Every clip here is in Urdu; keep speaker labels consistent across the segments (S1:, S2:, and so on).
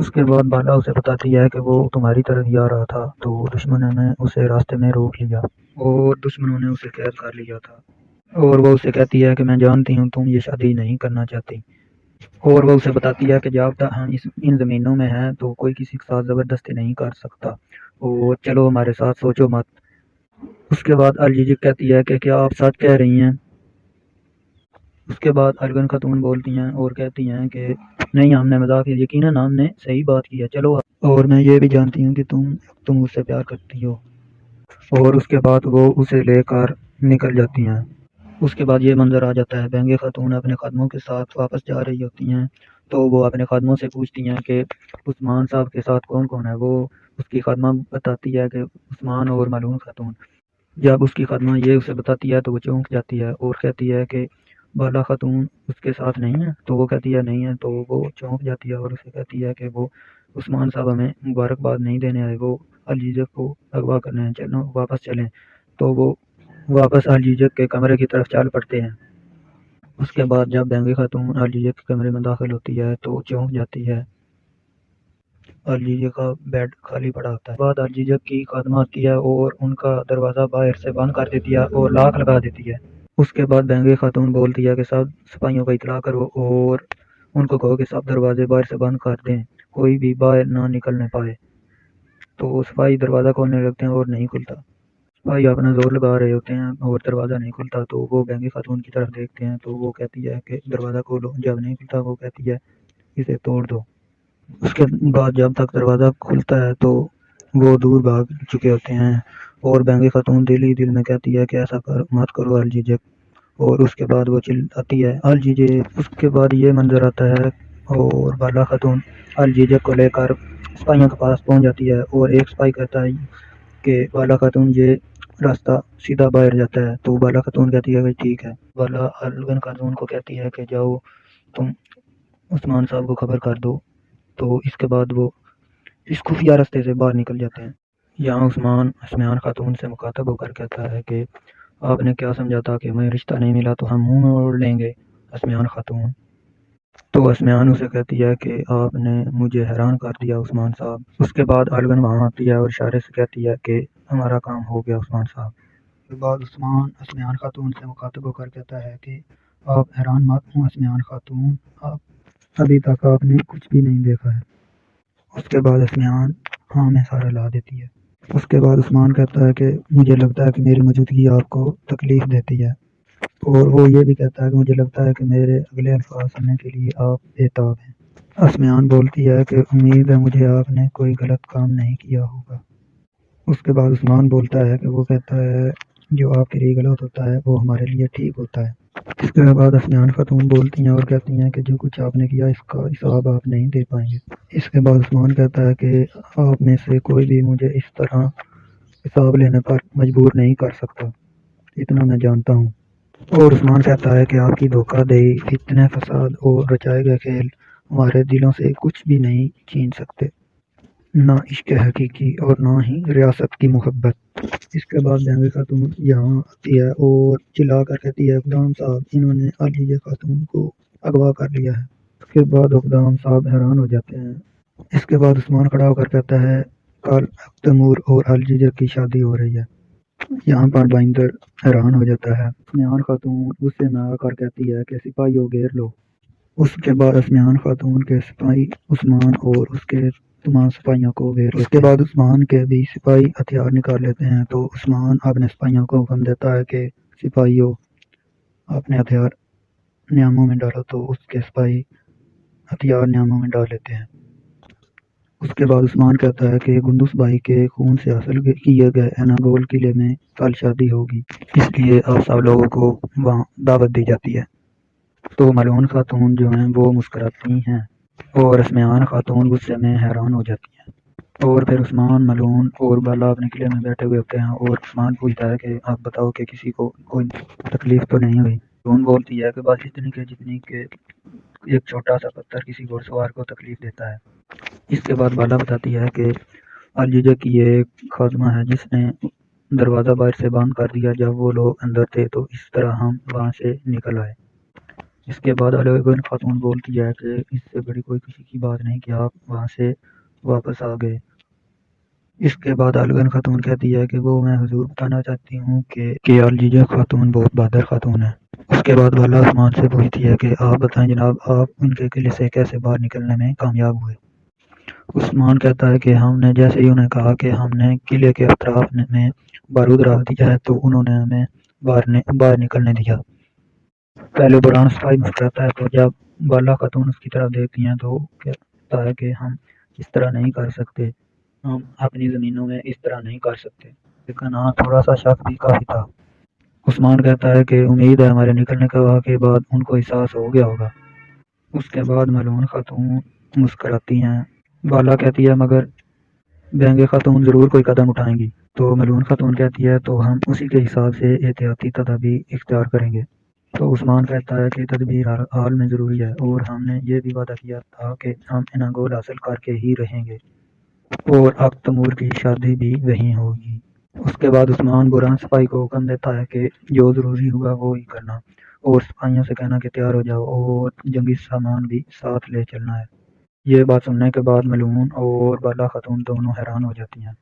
S1: اس کے بعد بالا اسے بتاتی ہے کہ وہ تمہاری طرف ہی آ رہا تھا، تو دشمنوں نے اسے راستے میں روک لیا اور دشمنوں نے اسے قید کر لیا تھا، اور وہ اسے کہتی ہے کہ میں جانتی ہوں تم یہ شادی نہیں کرنا چاہتی، اور وہ اسے بتاتی ہے کہ جب تک ہم ان زمینوں میں ہیں تو کوئی کسی کے ساتھ زبردستی نہیں کر سکتا، اور چلو ہمارے ساتھ، سوچو مت۔ اس کے بعد الجیجک کہتی ہے کہ کیا آپ سچ کہہ رہی ہیں؟ اس کے بعد ارگن خاتون بولتی ہیں اور کہتی ہیں کہ نہیں، ہم نے مذاق کیا، یقیناً ہم نے صحیح بات کی ہے، چلو، اور میں یہ بھی جانتی ہوں کہ تم مجھ سے پیار کرتی ہو۔ اور اس کے بعد وہ اسے لے کر نکل جاتی ہیں۔ اس کے بعد یہ منظر آ جاتا ہے، بینگے خاتون اپنے خادموں کے ساتھ واپس جا رہی ہوتی ہیں، تو وہ اپنے خادموں سے پوچھتی ہیں کہ عثمان صاحب کے ساتھ کون کون ہے۔ وہ اس کی خادمہ بتاتی ہے کہ عثمان اور ملعون خاتون۔ جب اس کی خادمہ یہ اسے بتاتی ہے تو وہ چونک جاتی ہے اور کہتی ہے کہ بالا خاتون اس کے ساتھ نہیں ہے، تو وہ کہتی ہے نہیں ہے، تو وہ چونک جاتی ہے اور اسے کہتی ہے کہ وہ عثمان صاحب ہمیں مبارکباد نہیں دینے آئے، وہ الجیجک کو اغوا کرنے ہیں، چلو واپس چلیں۔ تو وہ واپس الجیجک کے کمرے کی طرف چل پڑتے ہیں۔ اس کے بعد جب بینگی خاتون الجیجک کے کمرے میں داخل ہوتی ہے تو چونک جاتی ہے، الجیجک کا بیڈ خالی پڑا ہوتا ہے۔ بعد الجیجک کی خادمہ آتی ہے اور ان کا دروازہ باہر سے بند کر دیتی ہے اور لاک لگا دیتی ہے۔ اس کے بعد بینگی خاتون بولتی ہے کہ سب سپاہیوں کو اطلاع کرو اور ان کو کہو کہ سب دروازے باہر سے بند کر دیں، کوئی بھی باہر نہ نکلنے پائے۔ تو سپاہی دروازہ کھولنے لگتے ہیں اور نہیں کھلتا۔ سپاہی اپنا زور لگا رہے ہوتے ہیں اور دروازہ نہیں کھلتا، تو وہ بینگی خاتون کی طرف دیکھتے ہیں، تو وہ کہتی ہے کہ دروازہ کھولو۔ جب نہیں کھلتا وہ کہتی ہے اسے توڑ دو۔ اس کے بعد جب تک دروازہ کھلتا ہے تو وہ دور بھاگ چکے ہوتے ہیں، اور بینگی خاتون دل ہی دل میں کہتی ہے کہ ایسا مت کرو الجیجک، اور اس کے بعد وہ چلاتی ہے الجیجک۔ اس کے بعد یہ منظر آتا ہے اور بالا خاتون الجیجک کو لے کر سپاہیوں کے پاس پہنچ جاتی ہے، اور ایک سپاہی کہتا ہے کہ بالا خاتون یہ راستہ سیدھا باہر جاتا ہے، تو بالا خاتون کہتی ہے کہ ٹھیک ہے۔ بالا ارگن خاتون کو کہتی ہے کہ جاؤ تم عثمان صاحب کو خبر کر دو، تو اس کے بعد وہ اس خفیہ راستے سے باہر نکل جاتے ہیں۔ یہاں عثمان اسمیان خاتون سے مخاطب ہو کر کہتا ہے کہ آپ نے کیا سمجھا تھا کہ ہمیں رشتہ نہیں ملا تو ہم منہ موڑ لیں گے اسمیان خاتون؟ تو اسمیان اسے کہتی ہے کہ آپ نے مجھے حیران کر دیا عثمان صاحب۔ اس کے بعد ارگن وہاں آتی ہے اور اشارے سے کہتی ہے کہ ہمارا کام ہو گیا عثمان صاحب۔ اس کے بعد عثمان اسمیان خاتون سے مخاطب ہو کر کہتا ہے کہ آپ حیران مت ہوں اسمیان خاتون، ابھی تک آپ نے کچھ بھی نہیں دیکھا ہے۔ اس کے بعد اسمیان ہاں میں سارا لا دیتی ہے۔ اس کے بعد عثمان کہتا ہے کہ مجھے لگتا ہے کہ میری موجودگی آپ کو تکلیف دیتی ہے، اور وہ یہ بھی کہتا ہے کہ مجھے لگتا ہے کہ میرے اگلے الفاظ سننے کے لیے آپ بےتاب ہیں۔ اسمیان بولتی ہے کہ امید ہے مجھے آپ نے کوئی غلط کام نہیں کیا ہوگا۔ اس کے بعد عثمان بولتا ہے کہ وہ کہتا ہے جو آپ کے لیے غلط ہوتا ہے وہ ہمارے لیے ٹھیک ہوتا ہے۔ اس کے بعد اسمیان خاتون بولتی ہیں اور کہتی ہیں کہ جو کچھ آپ نے کیا اس کا حساب آپ نہیں دے پائیں گے۔ اس کے بعد عثمان کہتا ہے کہ آپ میں سے کوئی بھی مجھے اس طرح حساب لینے پر مجبور نہیں کر سکتا، اتنا میں جانتا ہوں۔ اور عثمان کہتا ہے کہ آپ کی دھوکہ دہی، فتنے، فساد اور رچائے گئے کھیل ہمارے دلوں سے کچھ بھی نہیں چھین سکتے، نہ عشق حقیقی اور نہ ہی ریاست کی محبت۔ اس کے بعد بینگی خاتون یہاں آتی ہے اور چلا کر کہتی ہے اقدام صاحب انہوں نے الجیجک خاتون کو اغوا کر لیا ہے۔ اس کے بعد اقدام صاحب حیران ہو جاتے ہیں۔ اس کے بعد عثمان کھڑا ہو کر کہتا ہے کل تیمور اور الجیجک کی شادی ہو رہی ہے۔ یہاں پر بائندر حیران ہو جاتا ہے۔ اسمیان خاتون غصے میں آ کر کہتی ہے کہ سپاہیوں گھیر لو۔ اس کے بعد اسمیان خاتون کے سپاہی عثمان اور اس کے تمام سپاہیوں کو گھیر لیتے ہیں۔ اس کے بعد عثمان کے بھی سپاہی ہتھیار نکال لیتے ہیں، تو عثمان اپنے سپاہیوں کو حکم دیتا ہے کہ سپاہیوں اپنے ہتھیار نیاموں میں ڈالو، تو اس کے سپاہی ہتھیار نیاموں میں ڈال لیتے ہیں۔ اس کے بعد عثمان کہتا ہے کہ گندوس بھائی کے خون سے حاصل کیے گئے ایناگول قلعے میں کل شادی ہوگی، اس لیے آپ سب لوگوں کو وہاں دعوت دی جاتی ہے۔ تو ملعون خاتون جو ہیں وہ مسکراتی ہیں اور اسمیان خاتون غصے میں حیران ہو جاتی ہیں۔ اور پھر عثمان، ملعون اور بالا اپنے قلعے میں بیٹھے ہوئے ہوتے ہیں، اور عثمان پوچھتا ہے کہ آپ بتاؤ کہ کسی کو کوئی تکلیف تو نہیں ہوئی؟ ملعون بولتی ہے کہ بس جتنی کہ ایک چھوٹا سا پتھر کسی گھوڑ سوار کو تکلیف دیتا ہے۔ اس کے بعد بالا بتاتی ہے کہ الجیجک کی یہ ایک خادمہ ہے جس نے دروازہ باہر سے بند کر دیا جب وہ لوگ اندر تھے، تو اس طرح ہم وہاں سے نکل آئے۔ اس کے بعد علوگن خاتون بولتی ہے کہ اس سے بڑی کوئی کسی کی بات نہیں کہ آپ وہاں سے واپس آ گئے۔ اس کے بعد علوگن خاتون کہتی ہے کہ وہ میں حضور بتانا چاہتی ہوں کہ الجیجہ خاتون بہت بہادر خاتون ہے۔ اس کے بعد بالا عثمان سے پوچھتی ہے کہ آپ بتائیں جناب، آپ ان کے قلعے سے کیسے باہر نکلنے میں کامیاب ہوئے؟ عثمان کہتا ہے کہ ہم نے جیسے ہی انہیں کہا کہ ہم نے قلعے کے اطراف میں بارود رکھ دیا ہے تو انہوں نے ہمیں باہر نکلنے دیا۔ پہلے برہان سپاہی مسکراتا ہے، تو جب بالا خاتون اس کی طرف دیکھتی ہیں تو کہتا ہے کہ ہم اس طرح نہیں کر سکتے، ہم اپنی زمینوں میں اس طرح نہیں کر سکتے، لیکن ہاں تھوڑا سا شک بھی کافی تھا۔ عثمان کہتا ہے کہ امید ہے ہمارے نکلنے کے بعد ان کو احساس ہو گیا ہوگا۔ اس کے بعد ملعون خاتون مسکراتی ہیں۔ بالا کہتی ہے مگر بینگے خاتون ضرور کوئی قدم اٹھائیں گی، تو ملعون خاتون کہتی ہے تو ہم اسی کے حساب سے احتیاطی تدابیر اختیار کریں گے۔ تو عثمان کہتا ہے کہ تدبیر ہر حال میں ضروری ہے، اور ہم نے یہ بھی وعدہ کیا تھا کہ ہم انہیں گول حاصل کر کے ہی رہیں گے، اور اب تیمور کی شادی بھی وہیں ہوگی۔ اس کے بعد عثمان برہان سپاہی کو حکم دیتا ہے کہ جو ضروری ہوگا وہ ہی کرنا، اور سپاہیوں سے کہنا کہ تیار ہو جاؤ اور جنگی سامان بھی ساتھ لے چلنا ہے۔ یہ بات سننے کے بعد ملعون اور بالا خاتون دونوں حیران ہو جاتی ہیں۔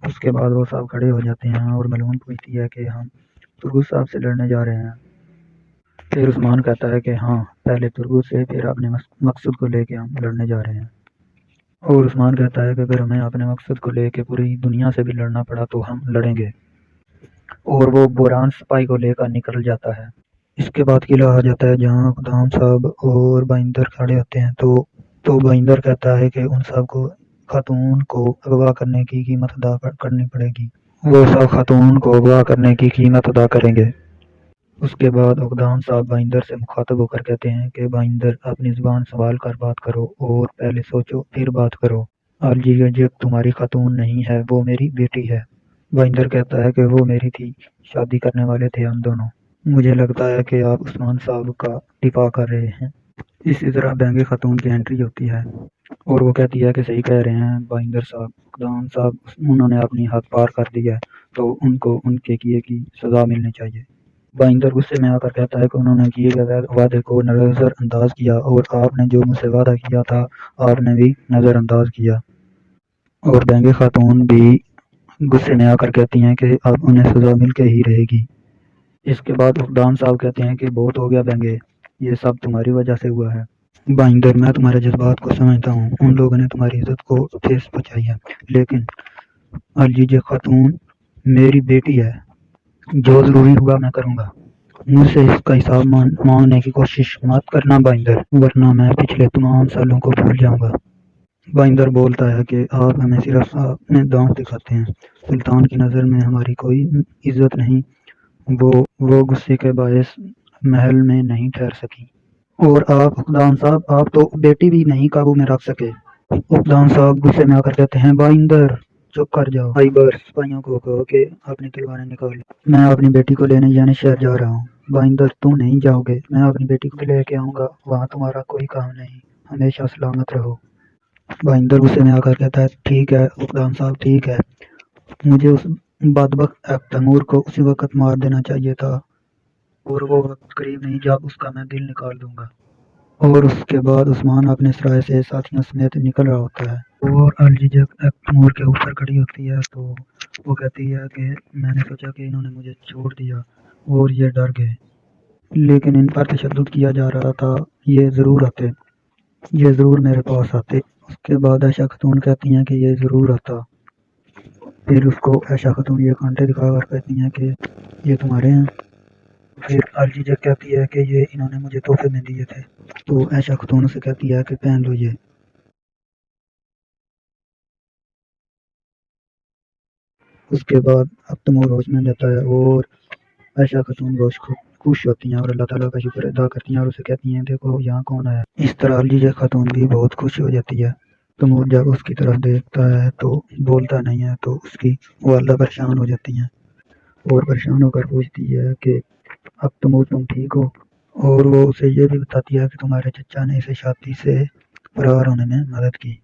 S1: اس کے بعد وہ سب کھڑے ہو جاتے ہیں اور ملعون پوچھتی ہے کہ ہم ترگس صاحب سے لڑنے جا رہے ہیں؟ پھر عثمان کہتا ہے کہ ہاں، پہلے ترگس سے، پھر اپنے مقصد کو لے کے ہم لڑنے جا رہے ہیں۔ اور عثمان کہتا ہے کہ اگر ہمیں اپنے مقصد کو لے کے پوری دنیا سے بھی لڑنا پڑا تو ہم لڑیں گے، اور وہ برہان سپاہی کو لے کر نکل جاتا ہے۔ اس کے بعد قلعہ آ جاتا ہے جہاں اقدام صاحب اور بائندر کھڑے ہوتے ہیں، تو بائندر کہتا ہے کہ ان سب کو خاتون کو اغوا کرنے کی قیمت ادا کرنی پڑے گی، وہ سب خاتون کو اغوا کرنے کی قیمت ادا کریں گے۔ اس کے بعد اقدام صاحب بائندر سے مخاطب ہو کر کہتے ہیں کہ بائندر اپنی زبان سنبھال کر بات کرو، اور پہلے سوچو پھر بات کرو۔ الجیجہ تمہاری خاتون نہیں ہے، وہ میری بیٹی ہے۔ بائندر کہتا ہے کہ وہ میری تھی، شادی کرنے والے تھے ہم دونوں۔ مجھے لگتا ہے کہ آپ عثمان صاحب کا دفاع کر رہے ہیں۔ اسی طرح بینگے خاتون کی انٹری ہوتی ہے، اور وہ کہتی ہے کہ صحیح کہہ رہے ہیں بائندر صاحب، اقدام صاحب انہوں نے اپنی حد پار کر دی ہے، تو ان کو ان کے کیے کی سزا ملنی چاہیے۔ بائندر غصے میں آ کر کہتا ہے کہ انہوں نے کیے گئے وعدے کو نظر انداز کیا، اور آپ نے جو مجھ سے وعدہ کیا تھا آپ نے بھی نظر انداز کیا۔ اور بینگے خاتون بھی غصے میں آ کر کہتی ہیں کہ اب انہیں سزا مل کے ہی رہے گی۔ اس کے بعد اقدام صاحب کہتے ہیں کہ بہت ہو گیا بینگے، یہ سب تمہاری وجہ سے ہوا ہے۔ بائندر میں تمہارے جذبات کو سمجھتا ہوں، ان لوگوں نے تمہاری عزت کو ٹھیس پہنچائی ہے، لیکن الجیجہ خاتون میری بیٹی ہے، جو ضروری ہوگا میں کروں گا۔ مجھ سے اس کا حساب مانگنے کی کوشش مت کرنا بائندر، ورنہ میں پچھلے تمام سالوں کو بھول جاؤں گا۔ بائندر بولتا ہے کہ آپ ہمیں صرف اپنے دانت دکھاتے ہیں، سلطان کی نظر میں ہماری کوئی عزت نہیں۔ وہ غصے کے باعث محل میں نہیں ٹھہر سکی، اور آپ اقدام صاحب آپ تو بیٹی بھی نہیں قابو میں رکھ سکے۔ اقدام صاحب غصے میں آ کر کہتے ہیں بائندر چپ کر جاؤ۔ بائبر سپاہیوں کو کہو کہ اپنی تلواریں نکال، میں اپنی بیٹی کو لینے یعنی شہر جا رہا ہوں۔ بائندر تم نہیں جاؤ گے، میں اپنی بیٹی کو لے کے آؤں گا، وہاں تمہارا کوئی کام نہیں، ہمیشہ سلامت رہو۔ بائندر غصے میں آ کر کہتا ہے ٹھیک ہے اقدام صاحب ٹھیک ہے، مجھے اس بدبخت تیمور کو اسی وقت مار دینا چاہیے تھا، اور وہ وقت قریب نہیں جب اس کا میں دل نکال دوں گا۔ اور اس کے بعد عثمان اپنے سرائے سے ساتھیوں سمیت نکل رہا ہوتا ہے، اور الجیجہ تیمور کے اوپر کھڑی ہوتی ہے، تو وہ کہتی ہے کہ میں نے سوچا کہ انہوں نے مجھے چھوڑ دیا اور یہ ڈر گئے، لیکن ان پر تشدد کیا جا رہا تھا، یہ ضرور میرے پاس آتے۔ اس کے بعد عائشہ خاتون کہتی ہیں کہ یہ ضرور آتا۔ پھر اس کو عائشہ خاتون یہ کانٹے دکھا کر کہتی ہیں کہ یہ تمہارے ہیں۔ پھر الجیجہ کہتی ہے کہ یہ انہوں نے مجھے تحفے میں دیے تھے، تو عائشہ خاتون سے کہتی ہے کہ پہن لو یہ۔ اس کے بعد اب تیمور ہوش میں جاتا ہے، اور عائشہ خاتون بہت خوش ہوتی ہیں اور اللہ تعالیٰ کا شکر ادا کرتی ہیں، اور اسے کہتی ہیں دیکھو یہاں کون آیا۔ اس طرح الجیجہ خاتون بھی بہت خوش ہو جاتی ہے۔ تیمور جب اس کی طرف دیکھتا ہے تو بولتا نہیں ہے، تو اس کی والدہ پریشان ہو جاتی ہیں، اور پریشان ہو کر پوچھتی ہے کہ اب تیمور تم ٹھیک ہو؟ اور وہ اسے یہ بھی بتاتی ہے کہ تمہارے چچا نے اسے شادی سے فرار ہونے میں مدد کی۔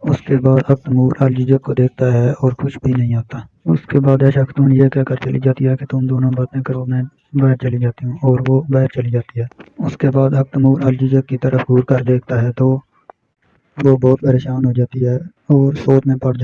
S1: اس کے بعد تیمور الجھجک کو دیکھتا ہے اور کچھ بھی نہیں آتا۔ اس کے بعد عائشہ خاتون یہ کہہ کر چلی جاتی ہے کہ تم دونوں باتیں کرو، میں باہر چلی جاتی ہوں، اور وہ باہر چلی جاتی ہے۔ اس کے بعد تیمور الجھجک کی طرف گھور کر دیکھتا ہے تو وہ بہت پریشان ہو جاتی ہے اور سوچ میں پڑ جاتی ہے۔